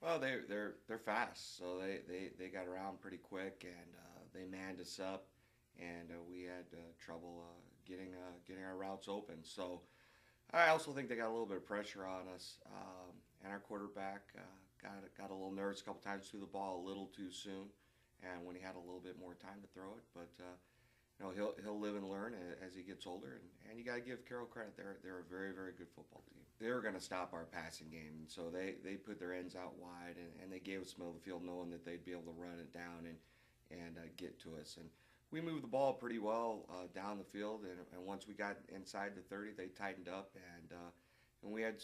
Well, they're fast, so they got around pretty quick, and they manned us up, and we had trouble getting our routes open. So I also think they got a little bit of pressure on us, and our quarterback got a little nervous a couple times, threw the ball a little too soon, and when he had a little bit more time to throw it. But he'll live and learn as he gets older, and you got to give Carroll credit. They're a very very good football team. They were going to stop our passing game, and so they put their ends out wide, and they gave us the middle of the field, knowing that they'd be able to run it down and get to us. And we moved the ball pretty well down the field, and once we got inside the 30, they tightened up, and we had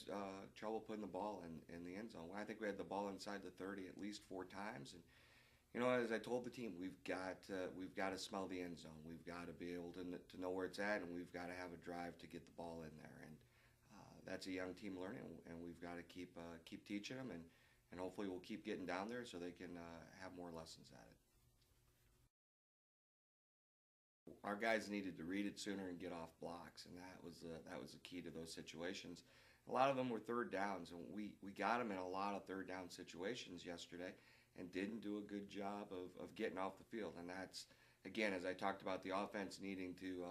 trouble putting the ball in the end zone. I think we had the ball inside the 30 at least 4 times, and as I told the team, we've got to smell the end zone. We've got to be able to know where it's at, and we've got to have a drive to get the ball in there. And that's a young team learning, and we've got to keep teaching them, and hopefully we'll keep getting down there so they can have more lessons at it. Our guys needed to read it sooner and get off blocks, and that was the key to those situations. A lot of them were third downs, and we got them in a lot of third down situations yesterday, and didn't do a good job of getting off the field. And that's, again, as I talked about, the offense needing to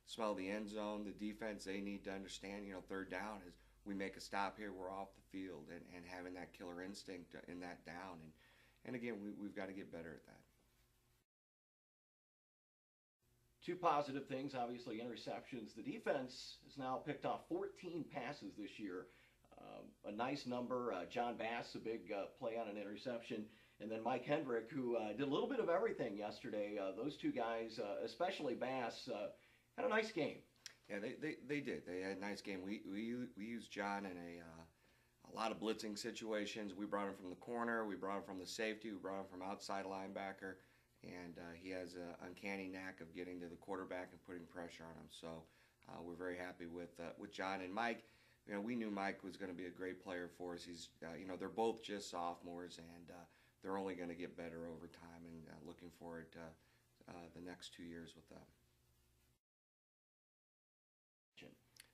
smell the end zone, the defense, they need to understand, third down is we make a stop here, we're off the field, and having that killer instinct in that down. And again, we've got to get better at that. Two positive things, obviously interceptions. The defense has now picked off 14 passes this year. A nice number. John Bass, a big play on an interception. And then Mike Hendrick, who did a little bit of everything yesterday. Those two guys, especially Bass, had a nice game. Yeah, they did. They had a nice game. We used John in a lot of blitzing situations. We brought him from the corner. We brought him from the safety. We brought him from outside linebacker. And he has an uncanny knack of getting to the quarterback and putting pressure on him. So we're very happy with John and Mike. We knew Mike was going to be a great player for us. He's, they're both just sophomores, and they're only going to get better over time. And looking forward to the next 2 years with them.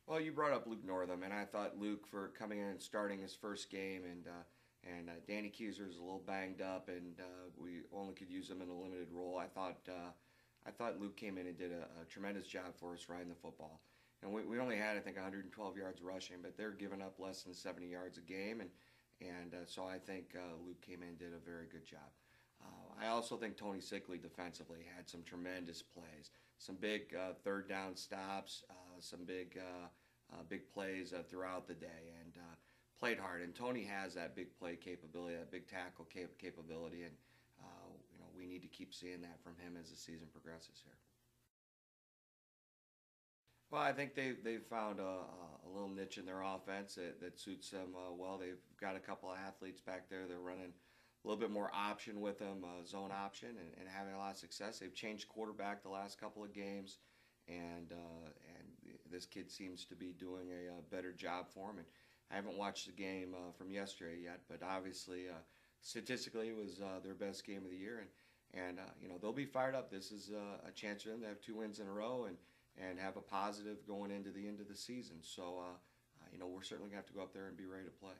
Well, you brought up Luke Northam, and I thought Luke, for coming in and starting his first game, and Danny Keyser is a little banged up, and we only could use him in a limited role. I thought Luke came in and did a tremendous job for us running the football. And we only had, I think, 112 yards rushing, but they're giving up less than 70 yards a game, and so I think Luke came in and did a very good job. I also think Tony Sickley defensively had some tremendous plays, some big third down stops, some big plays throughout the day, and played hard. And Tony has that big play capability, that big tackle capability, and we need to keep seeing that from him as the season progresses here. Well, I think they've found a little niche in their offense that suits them well. They've got a couple of athletes back there. They're running a little bit more option with them, zone option, and having a lot of success. They've changed quarterback the last couple of games, and this kid seems to be doing a better job for him. And I haven't watched the game from yesterday yet, but obviously, statistically, it was their best game of the year, and they'll be fired up. This is a chance for them to have 2 wins in a row and have a positive going into the end of the season. So, we're certainly going to have to go up there and be ready to play.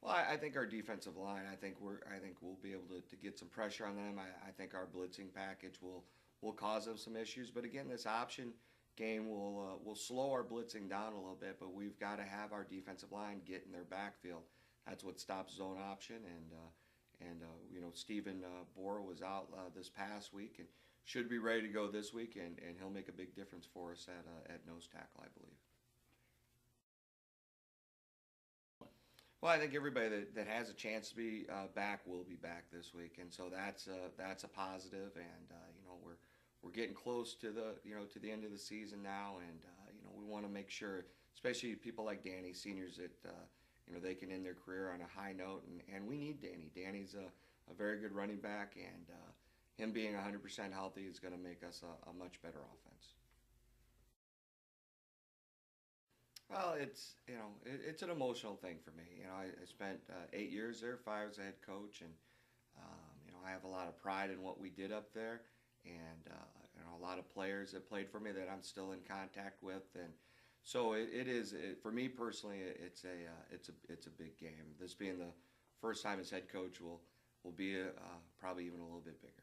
Well, I think our defensive line. I think we'll be able to get some pressure on them. I think our blitzing package will cause them some issues. But again, this option game will slow our blitzing down a little bit. But we've got to have our defensive line get in their backfield. That's what stops zone option. And Stephen Bora was out this past week and should be ready to go this week. And he'll make a big difference for us at nose tackle, I believe. Well, I think everybody that has a chance to be back will be back this week, and so that's a positive. And we're getting close to the end of the season now, and we want to make sure, especially people like Danny, seniors, that they can end their career on a high note, and we need Danny. Danny's a very good running back, and him being 100% healthy is going to make us a much better offense. Well, it's an emotional thing for me. I spent 8 years there, 5 as a head coach, and I have a lot of pride in what we did up there, and a lot of players that played for me that I'm still in contact with, and So it is for me personally. It's a big game. This being the first time as head coach will be probably even a little bit bigger.